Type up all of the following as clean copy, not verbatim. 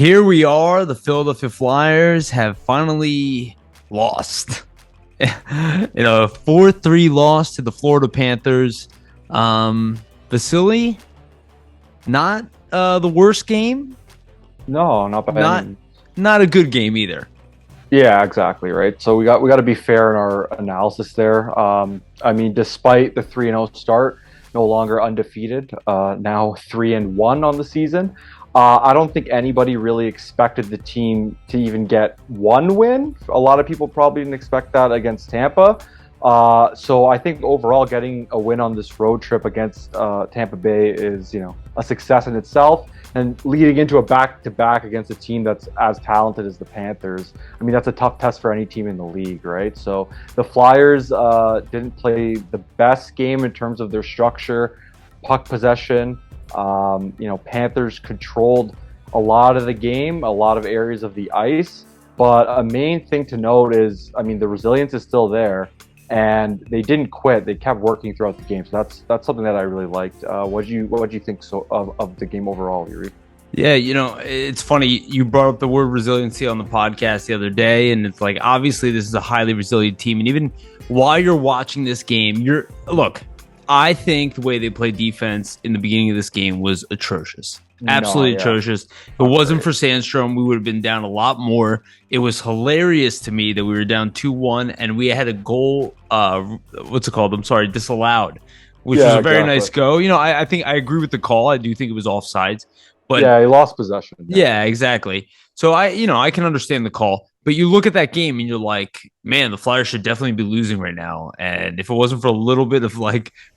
Here we are. The Philadelphia Flyers have finally lost. 4-3 loss to the Florida Panthers. Vasily, not the worst game. No, not bad. Not a good game either. Yeah, exactly, right. So we got to be fair in our analysis there. Despite the 3-0 start, no longer undefeated, now 3-1 on the season. I don't think anybody really expected the team to even get one win. A lot of people probably didn't expect that against Tampa. So I think overall getting a win on this road trip against Tampa Bay is, a success in itself. And leading into a back-to-back against a team that's as talented as the Panthers, that's a tough test for any team in the league, right? So the Flyers didn't play the best game in terms of their structure, puck possession. Panthers controlled a lot of the game, a lot of areas of the ice. But a main thing to note is, the resilience is still there. And they didn't quit. They kept working throughout the game. So that's something that I really liked. What do you think of the game overall, Yuri? Yeah, it's funny. You brought up the word resiliency on the podcast the other day, and it's like, obviously this is a highly resilient team. And even while you're watching this game, I think the way they played defense in the beginning of this game was atrocious. Absolutely atrocious. If it wasn't for Sandstrom, we would have been down a lot more. It was hilarious to me that we were down 2-1 and we had a goal, disallowed, which was a very nice go. I think I agree with the call. I do think it was offsides. But yeah, he lost possession. Yeah, exactly. So I can understand the call. But you look at that game and you're like, man, the Flyers should definitely be losing right now. And if it wasn't for a little bit of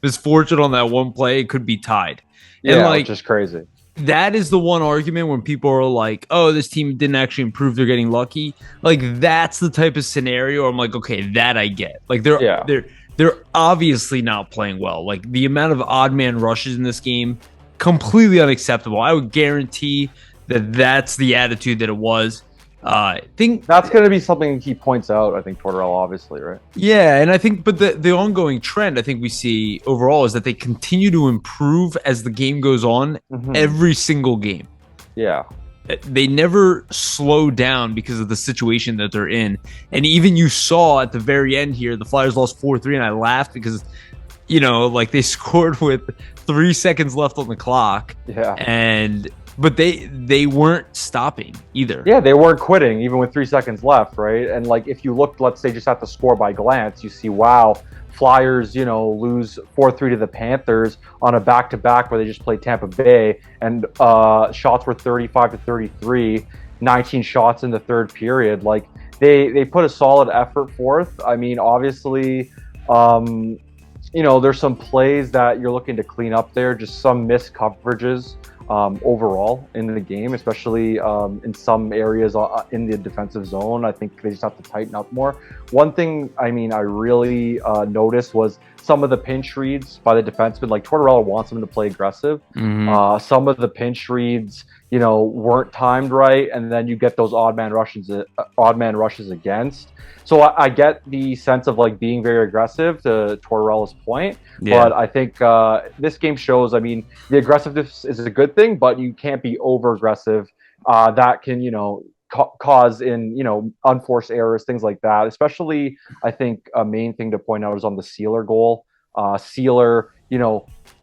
misfortune on that one play, it could be tied. Yeah, which is crazy. That is the one argument when people are like, oh, this team didn't actually improve, they're getting lucky. That's the type of scenario I'm like, okay, that I get. They're obviously not playing well. The amount of odd man rushes in this game, completely unacceptable. I would guarantee that's the attitude that it was. I think that's going to be something he points out. I think Tortorella, obviously, right? Yeah, and I think, but the ongoing trend I think we see overall is that they continue to improve as the game goes on. Every single game. Yeah, they never slow down because of the situation that they're in. And even you saw at the very end here, the Flyers lost 4-3, and I laughed because they scored with 3 seconds left on the clock. Yeah, but they weren't stopping either. Yeah, they weren't quitting even with 3 seconds left, right? And if you look, let's say, just at the score by glance, you see, wow, Flyers, lose 4-3 to the Panthers on a back-to-back where they just played Tampa Bay, and shots were 35-33, 19 shots in the third period. They put a solid effort forth. Obviously, there's some plays that you're looking to clean up there, just some missed coverages. Overall in the game, especially in some areas in the defensive zone. I think they just have to tighten up more. One thing, I really noticed was some of the pinch reads by the defensemen. Tortorella wants them to play aggressive. Some of the pinch reads, weren't timed right, and then you get those odd man rushes against. So I get the sense of being very aggressive, to Tortorella's point. Yeah. But I think this game shows, the aggressiveness is a good thing, but you can't be over aggressive. That can, cause unforced errors, things like that. Especially, I think a main thing to point out is on the Sealer goal. Sealer,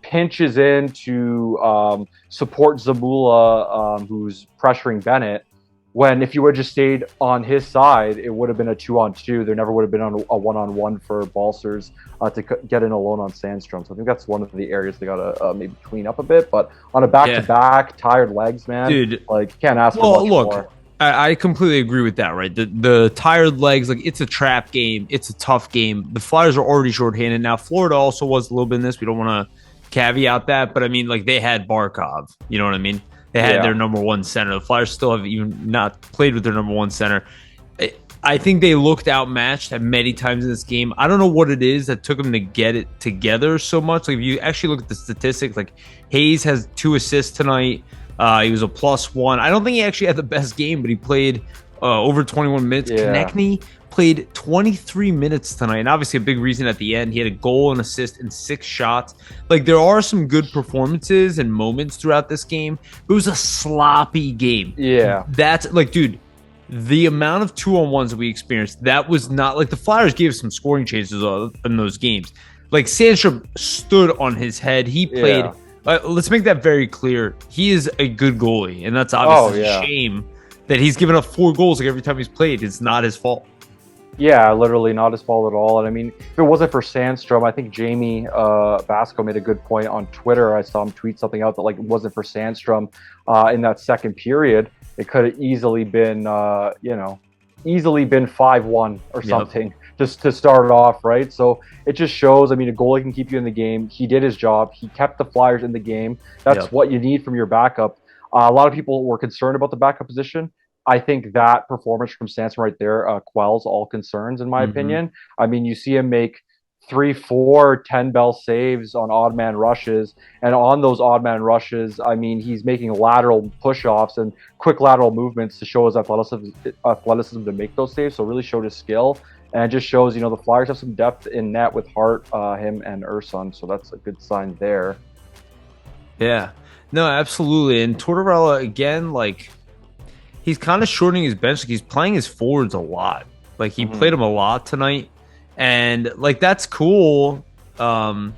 pinches in to support Zamula, who's pressuring Bennett. When if you would have just stayed on his side, it would have been a 2-on-2. There never would have been a 1-on-1 for Balcers to get in alone on Sandstrom. So I think that's one of the areas they got to maybe clean up a bit. But on a back-to-back, tired legs, man, dude, you can't ask for much more. I completely agree with that, right? The tired legs, it's a trap game. It's a tough game. The Flyers are already shorthanded. Now, Florida also was a little bit in this. We don't want to caveat that. But, they had Barkov. You know what I mean? They had their number one center. The Flyers still have even not played with their number one center. I think they looked outmatched at many times in this game. I don't know what it is that took them to get it together so much. If you actually look at the statistics, Hayes has 2 assists tonight. He was a +1. I don't think he actually had the best game, but he played over 21 minutes. Konechny, played 23 minutes tonight, and obviously a big reason at the end. He had a goal, an assist, and 6 shots. Like, there are some good performances and moments throughout this game. It was a sloppy game. Yeah. That's like, dude, the amount of 2-on-1s that we experienced, that was not like the Flyers gave some scoring chances in those games. Like, Sandstrom stood on his head. He played. Yeah. Let's make that very clear. He is a good goalie, and that's obviously a shame that he's given up 4 goals like every time he's played. It's not his fault. Yeah, literally not his fault at all. And I mean, if it wasn't for Sandstrom, I think Jamie Vasco made a good point on Twitter. I saw him tweet something out that, like, it wasn't for Sandstrom in that second period, it could have easily been, easily been 5-1 or something just to start it off, right? So it just shows, I mean, a goalie can keep you in the game. He did his job. He kept the Flyers in the game. That's what you need from your backup. A lot of people were concerned about the backup position. I think that performance from Sandstrom right there quells all concerns, in my opinion. I mean, you see him make 3, 4, 10-bell saves on odd man rushes. And on those odd man rushes, I mean, he's making lateral push-offs and quick lateral movements to show his athleticism to make those saves. So it really showed his skill. And it just shows, the Flyers have some depth in net with Hart, him, and Urson. So that's a good sign there. Yeah. No, absolutely. And Tortorella, again, like, he's kind of shortening his bench. Like, he's playing his forwards a lot. Like, he played him a lot tonight. And, like, that's cool. But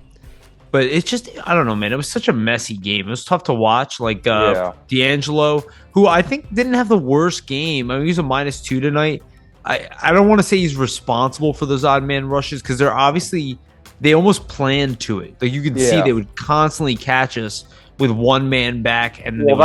it's just, I don't know, man. It was such a messy game. It was tough to watch. Like, D'Angelo, who I think didn't have the worst game. I mean, he's a -2 tonight. I don't want to say he's responsible for those odd man rushes because they're obviously, they almost planned to it. Like, you could see they would constantly catch us with one man back. And then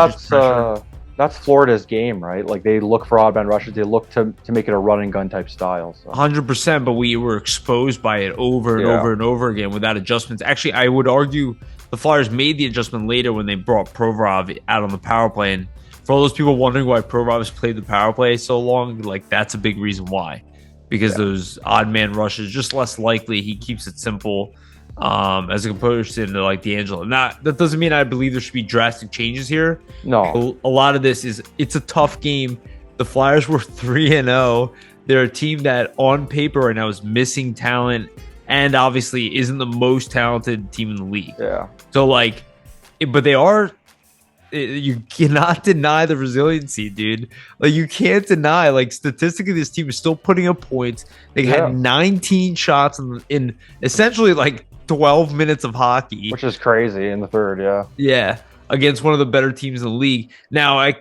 that's Florida's game, right? Like, they look for odd man rushes. They look to make it a run and gun type style. So. 100%, but we were exposed by it over and over and over again without adjustments. Actually, I would argue the Flyers made the adjustment later when they brought Provorov out on the power play. And for all those people wondering why Provorov has played the power play so long, like, that's a big reason why. Because those odd man rushes, just less likely. He keeps it simple. As a comparison to, like, D'Angelo. Now, that doesn't mean I believe there should be drastic changes here. No. A lot of this is, it's a tough game. The Flyers were 3-0. They're a team that on paper right now is missing talent and obviously isn't the most talented team in the league. Yeah. So, like, but they are, you cannot deny the resiliency, dude. Like, you can't deny, like, statistically, this team is still putting up points. They had 19 shots in essentially, like, 12 minutes of hockey, which is crazy in the third. Yeah, against one of the better teams in the league. Now, I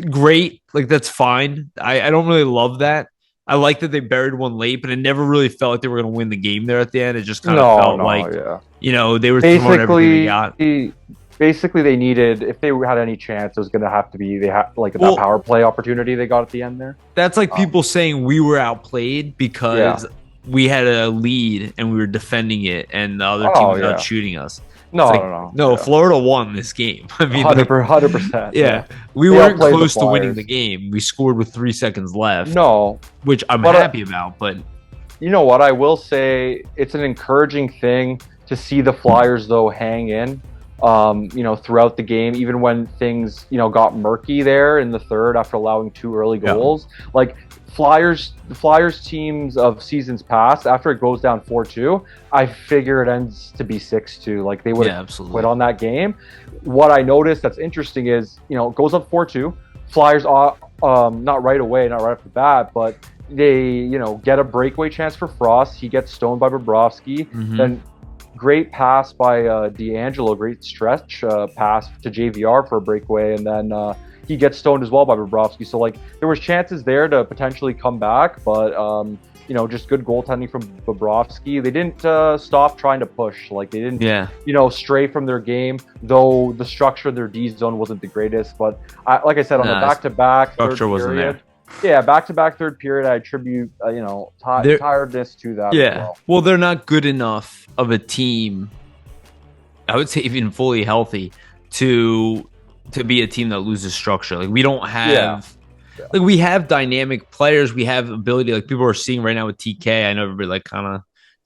great, like, that's fine. I don't really love that. I like that they buried one late, but it never really felt like they were going to win the game there at the end. It just kind of felt like they were throwing everything they got. Basically, they needed, if they had any chance, it was going to have to be that power play opportunity they got at the end there. That's like people saying we were outplayed because we had a lead and we were defending it, and the other team was out shooting us. No. Florida won this game. I mean, 100%. Yeah, we weren't close to winning the game. We scored with 3 seconds left. No, which I'm happy about. But you know what? I will say it's an encouraging thing to see the Flyers though hang in. Throughout the game, even when things, got murky there in the third after allowing 2 early goals. Like, the Flyers teams of seasons past, after it goes down 4-2, I figure it ends to be 6-2. Like, they would have quit on that game. What I noticed that's interesting is, it goes up 4-2. Flyers, not right away, not right off the bat, but they, get a breakaway chance for Frost. He gets stoned by Bobrovsky. Then great pass by D'Angelo, great stretch pass to JVR for a breakaway, and then he gets stoned as well by Bobrovsky. So, like, there was chances there to potentially come back, but just good goaltending from Bobrovsky. They didn't stop trying to push. Like, they didn't stray from their game, though the structure of their D zone wasn't the greatest. But like I said, on the back-to-back structure wasn't there. Yeah, back-to-back third period, I attribute, tiredness to that. Yeah, well, they're not good enough of a team, I would say even fully healthy, to be a team that loses structure. Like, we don't have... Like, we have dynamic players. We have ability. Like, people are seeing right now with TK. I know everybody, like, kind of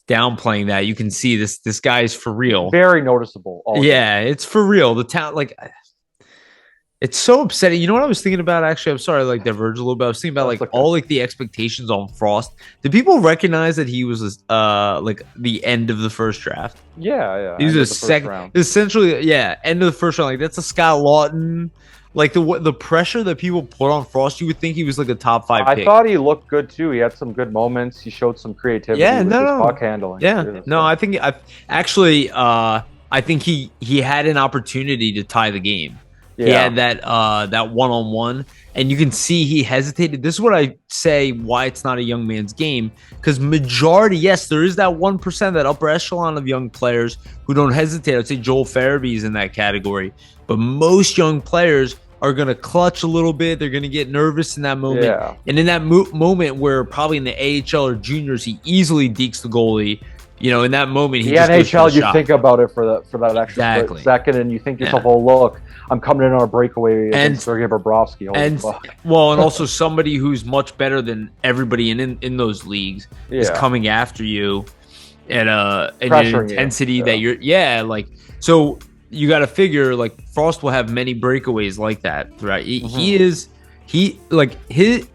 downplaying that. You can see this guy is for real. Very noticeable. Yeah, it's for real. The talent, like... It's so upsetting. You know what I was thinking about? Actually, I'm sorry, I like diverge a little bit. I was thinking about That's like okay. all like the expectations on Frost. Did people recognize that he was like the end of the first draft? Yeah, yeah. He was End a of the first second, round. essentially, yeah, end of the first round. Like that's a Scott Lawton. Like the pressure that people put on Frost, you would think he was like a top five I pick. thought he looked good too. He had some good moments. He showed some creativity Yeah, with his no, puck no, handling. yeah, too, no. so. I think I actually, I think he had an opportunity to tie the game. He Yeah. had that one on one, and you can see he hesitated. This is what I say why it's not a young man's game, because majority, yes, there is that 1%, that upper echelon of young players who don't hesitate. I'd say Joel Farabee is in that category, but most young players are going to clutch a little bit. They're going to get nervous in that moment. Yeah. And in that moment where probably in the AHL or juniors, he easily dekes the goalie. You know, in that moment, he The just goes for NHL, the you shot. think about it for that extra Exactly. split second, and you think to yourself, Yeah. "Oh, look, I'm coming in on a breakaway And- against Sergei Bobrovsky." Holy And fuck. well, and also somebody who's much better than everybody in those leagues is Yeah. coming after you at an Pressuring you. intensity Yeah. that you're like so you got to figure like Frost will have many breakaways like that throughout. He like his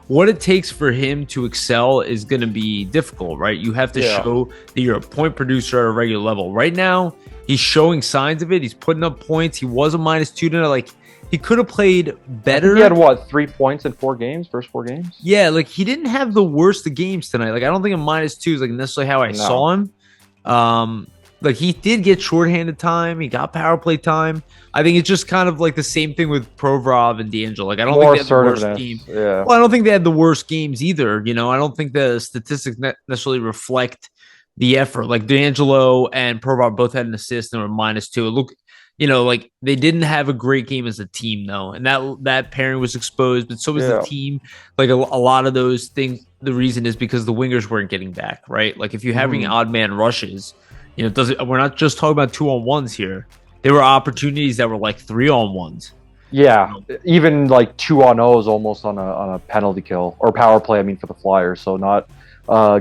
what it takes for him to excel is going to be difficult, right? You have to Yeah. show that you're a point producer at a regular level. Right now, he's showing signs of it. He's putting up points. He was a -2 tonight. Like he could have played I think better. he had what, 3 points in 4 games? First 4 games? Yeah, like he didn't have the worst of games tonight. Like I don't think a -2 is like necessarily how I No. saw him. Like he did get shorthanded time. He got power play time. I think it's just kind of like the same thing with Provorov and D'Angelo. Like I don't More think they had the worst assertiveness. game. Yeah. Well, I don't think they had the worst games either. You know, I don't think the statistics necessarily reflect the effort. Like D'Angelo and Provorov both had an assist and were -2. It looked, you know, like they didn't have a great game as a team though, and that pairing was exposed, but so was Yeah. the team. Like a lot of those things, the reason is because the wingers weren't getting back, right? Like if you're having odd man rushes, you know, it doesn't. We're not just talking about 2-on-1s here. There were opportunities that were like 3-on-1s. Yeah, even like 2-on-0s almost on a penalty kill or power play. I mean, for the Flyers, so not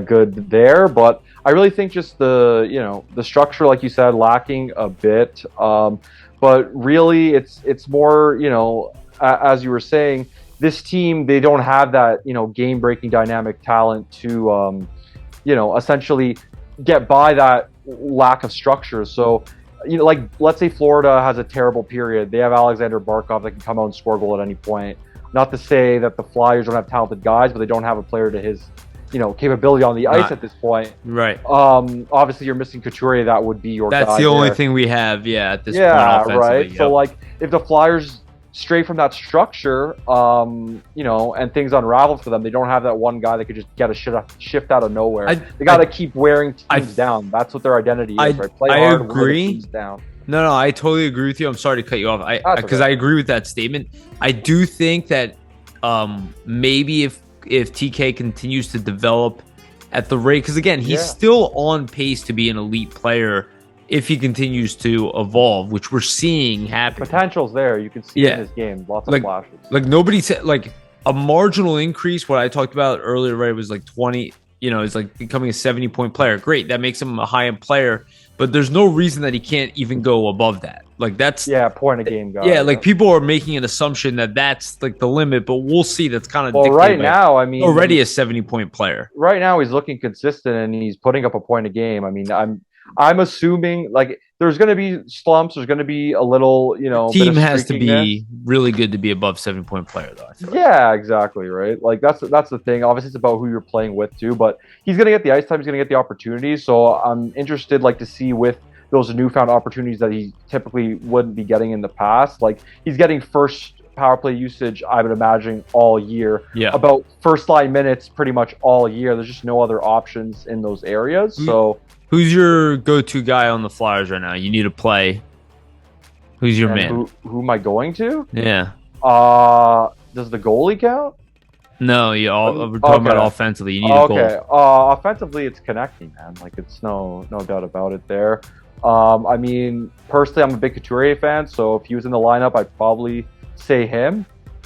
good there. But I really think just the structure, like you said, lacking a bit. But really, it's more as you were saying, this team, they don't have that game breaking dynamic talent to essentially get by that lack of structure. So. Like let's say Florida has a terrible period. They have Alexander Barkov that can come out and score a goal at any point. Not to say that the Flyers don't have talented guys, but they don't have a player to his, capability on the ice at this point. Right. Obviously you're missing Couturier. That would be your guy. That's the only there. thing we have. Yeah. At this point, Yeah, offensively, right. yep. So like if the Flyers stray from that structure, and things unravel for them, they don't have that one guy that could just get a shift out of nowhere. They got to keep wearing teams down. That's what their identity is, right? Play hard, wear the teams down. No, I totally agree with you. I'm sorry to cut you off. Because okay. I agree with that statement. I do think that maybe if TK continues to develop at the rate, because again, he's still on pace to be an elite player if he continues to evolve, which we're seeing happen. Potential's there. You can see in his game. Lots of flashes. Like nobody said like a marginal increase. What I talked about earlier, right, was like 20. Is like becoming a 70-point player. Great, that makes him a high-end player. But there's no reason that he can't even go above that. Like that's point a game guy. Yeah, like people are making an assumption that that's like the limit, but we'll see. That's kind of right now. I mean, already a 70-point player. Right now, he's looking consistent and he's putting up a point a game. I mean, I'm assuming like there's going to be slumps. There's going to be a little, team has to be really good to be above 70-point player, though. I feel like. Exactly, right. Like that's the thing. Obviously, it's about who you're playing with too. But he's going to get the ice time. He's going to get the opportunities. So I'm interested, like, to see with those newfound opportunities that he typically wouldn't be getting in the past. Like he's getting first power play usage, I would imagine, all year. Yeah. About first line minutes pretty much all year. There's just no other options in those areas. So. Who's your go-to guy on the Flyers right now? You need to play. Who's your man? Who am I going to? Yeah. Does the goalie count? No, we're talking about offensively. You need a goal. Okay. Offensively, it's connecting, man. Like it's no doubt about it there. I mean, personally, I'm a big Couturier fan, so if he was in the lineup, I'd probably say him.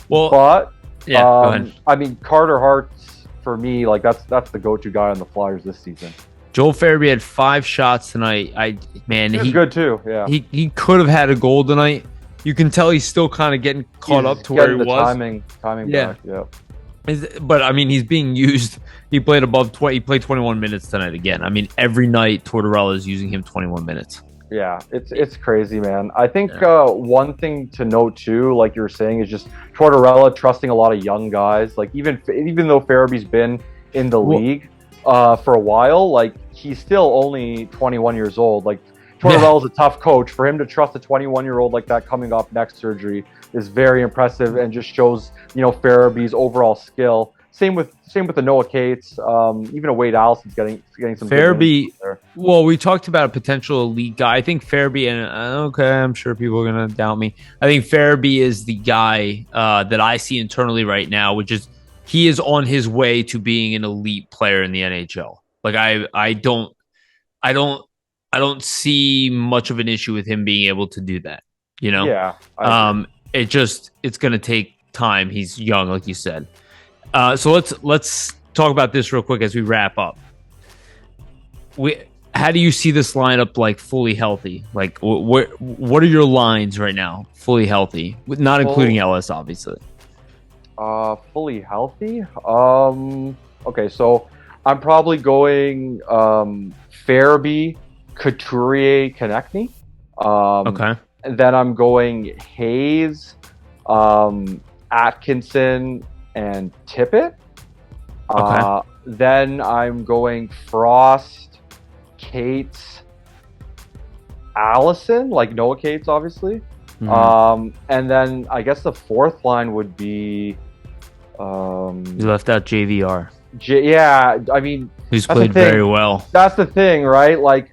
Well, but yeah, go ahead. I mean, Carter Hart's for me, like that's the go-to guy on the Flyers this season. Joel Farabee had 5 shots tonight. He's good too. Yeah, he could have had a goal tonight. you can tell he's still kind of getting caught up to where he the was. Timing Yeah. back. Yeah. But I mean, he's being used. He played above 20. He played 21 minutes tonight again. I mean, every night Tortorella is using him 21 minutes. Yeah, it's crazy, man. I think one thing to note too, like you were saying, is just Tortorella trusting a lot of young guys. Like even though Farabee's been in the league for a while, like he's still only 21 years old. Like Tortorella's a tough coach. For him to trust a 21-year-old like that coming off neck surgery is very impressive and just shows Farabee's overall skill. Same with the Noah Cates, even a Wade Allison's getting some. Farabee. Well, we talked about a potential elite guy. I think Farabee, and okay, I'm sure people are gonna doubt me. I think Farabee is the guy that I see internally right now, which is he is on his way to being an elite player in the NHL. Like I don't see much of an issue with him being able to do that. Yeah. It's gonna take time. He's young, like you said. So let's talk about this real quick as we wrap up. How do you see this lineup like fully healthy? Like what are your lines right now fully healthy, not including Ellis, obviously? Fully healthy. Okay, so I'm probably going Farabee, Couturier, Konechny. Okay. And then I'm going Hayes, Atkinson, and Tippett. Okay. Then I'm going Frost, Cates, Allison, like Noah Cates, obviously. Mm-hmm. And then I guess the fourth line would be. You left out JVR. Yeah, I mean, who's played very well. That's the thing, right? Like,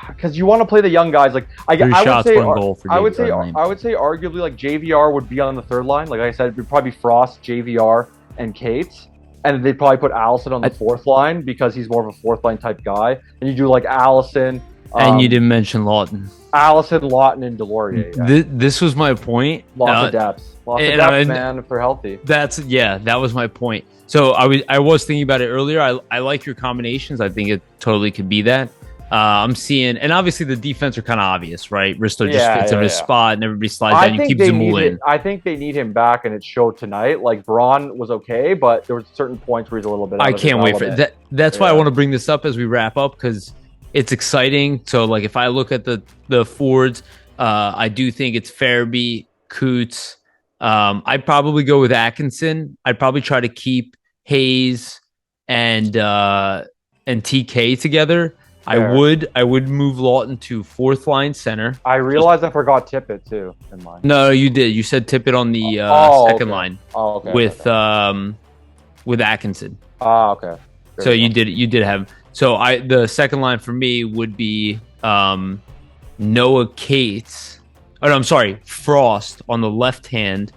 because you want to play the young guys. Like, I would say, I would say arguably like JVR would be on the third line. Like I said, it'd probably be Frost, JVR, and Cates, and they'd probably put Allison on the fourth line because he's more of a fourth line type guy. And you do like Allison. And you didn't mention Lawton. Allison, Lawton, and Delorier. Yeah. This was my point. Lots of depth. Lots of depth, man, if they're healthy. That was my point. So I was thinking about it earlier. I like your combinations. I think it totally could be that. I'm seeing, and obviously the defense are kind of obvious, right? Risto just fits in his spot, and everybody slides down. You keep Zamula in. I think they need him back, and it showed tonight. Like Braun was okay, but there was certain points where he's a little bit. I can't wait for it. That's why I want to bring this up as we wrap up because it's exciting. So, like, if I look at the forwards, I do think it's Farabee, Coots. I'd probably go with Atkinson. I'd probably try to keep Hayes and TK together. Fair. I would move Lawton to fourth line center. I realized I forgot Tippett too in mine. No, you did. You said Tippett on the second line. Oh, okay. With Atkinson. Oh, okay. So you did have. So the second line for me would be Noah Cates. Oh no, I'm sorry, Frost on the left hand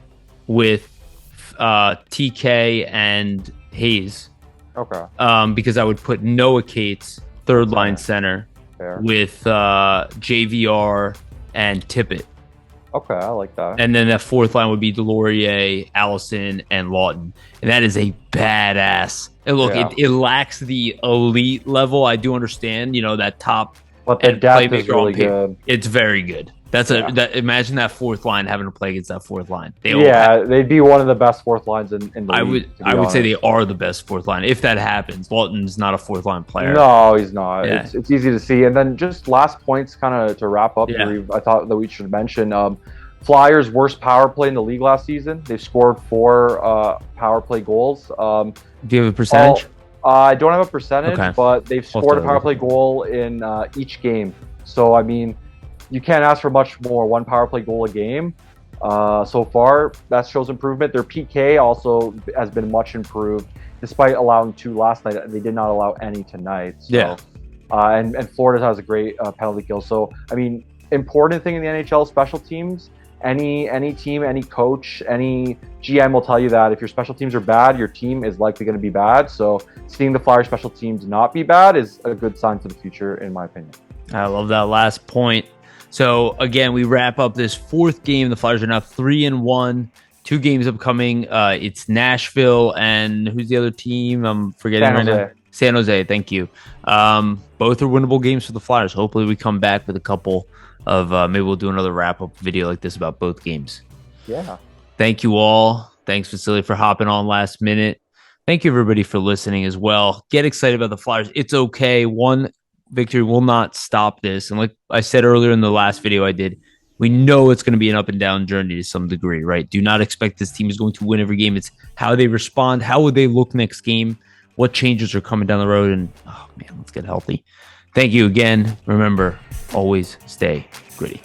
with TK and Hayes. Okay. Because I would put Noah Cates third line center with JVR and Tippett. Okay, I like that. And then that fourth line would be Delorier, Allison, and Lawton. And that is a badass. And look, it lacks the elite level. I do understand, that top. But the depth is really good. It's very good. Imagine that fourth line having to play against that fourth line. They'd be one of the best fourth lines in the league. I would say they are the best fourth line. If that happens, Lawton's not a fourth line player. No, he's not. Yeah. It's easy to see. And then just last points, kind of to wrap up. Yeah. I thought that we should mention Flyers' worst power play in the league last season. They scored 4 power play goals. Do you have a percentage? I don't have a percentage, but they've scored a power play goal in each game. So I mean, you can't ask for much more. 1 power play goal a game. So far, that shows improvement. Their PK also has been much improved, despite allowing 2 last night. They did not allow any tonight. So, yeah. And Florida has a great penalty kill. So I mean, important thing in the NHL, special teams. Any team, any coach, any GM will tell you that if your special teams are bad, your team is likely going to be bad. So seeing the Flyers special teams not be bad is a good sign for the future, in my opinion. I love that last point. So again, we wrap up this 4th game. The Flyers are now 3-1. 2 games upcoming. It's Nashville and who's the other team? I'm forgetting right now. San Jose. Thank you. Both are winnable games for the Flyers. Hopefully, we come back with a couple maybe we'll do another wrap up video like this about both games. Yeah. Thank you all. Thanks, Vasily, for hopping on last minute. Thank you, everybody, for listening as well. Get excited about the Flyers. It's okay. One victory will not stop this. And like I said earlier in the last video I did, we know it's going to be an up and down journey to some degree, right? Do not expect this team is going to win every game. It's how they respond. How would they look next game? What changes are coming down the road? And, oh, man, let's get healthy. Thank you again. Remember, always stay gritty.